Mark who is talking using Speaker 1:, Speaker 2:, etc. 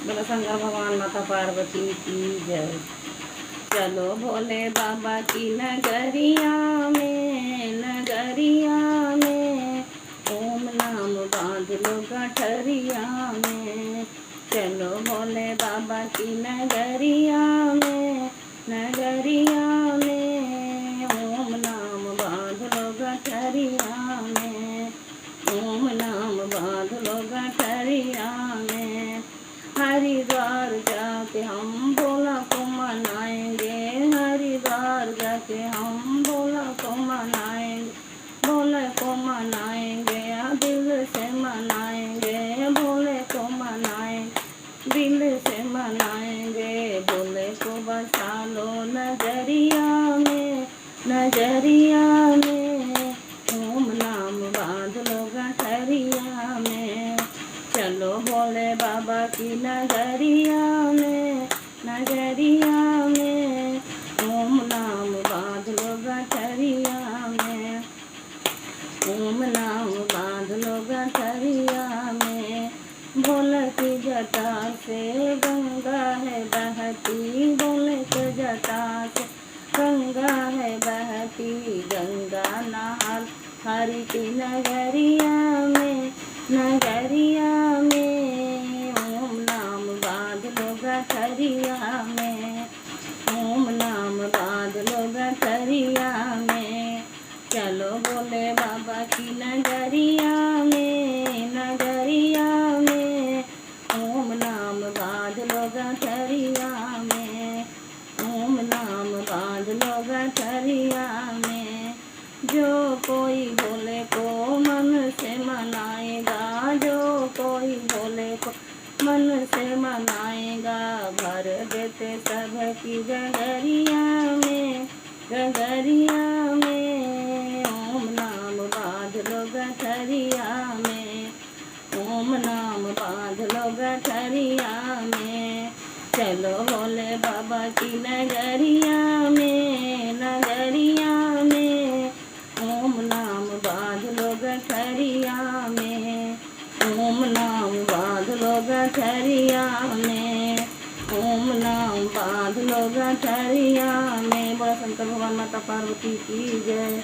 Speaker 1: बोला शंकर भगवान माता पार्वती की जय। चलो भोले बाबा की नगरिया में ओम नाम बांध लो गठरिया में। चलो भोले बाबा की नगरिया में ओम नाम बांध लो गठरिया में। ओम नाम बांध लो गठरिया में। हरिद्वार जाके हम भोला को मनाएंगे। हरिद्वार जाके हम भोला को मनाएंगे। भोले को मनाएंगे दिल से मनाएंगे। भोले को मनाएंगे दिल से मनाएंगे। भोले को बसा लो नजरिया में ओम नाम बांध लो गठरिया में। चलो भोले बाबा की नगरिया में ओम नाम बांध लो गठरिया में। ओम नाम बांध लो गठरिया में। भोले की जटा से गंगा है बहती। भोले की जटा से गंगा है बहती। गंगा नहाल हरि की नगरिया में ओम नाम बांध लो गठरिया में। ओम नाम बांध लो गठरिया में। चलो भोले बाबा की नगरिया में ओम नाम बांध लो गठरिया में। ओम नाम बांध लो गठरिया में। जो कोई भोले को मन से मनाएगा। जो कोई भोले को मन से मनाएगा। भर देते सब की गगरिया में ओम नाम बांध लो गठरिया में। ओम नाम बांध लो गठरिया में। चलो भोले बाबा की नगरिया में ओम नाम बांध लो गठरिया में। ओम नाम बांध लो गठरिया में। ओम नाम बांध लो गठरिया में। बोला शंकर भगवान माता पार्वती की जय।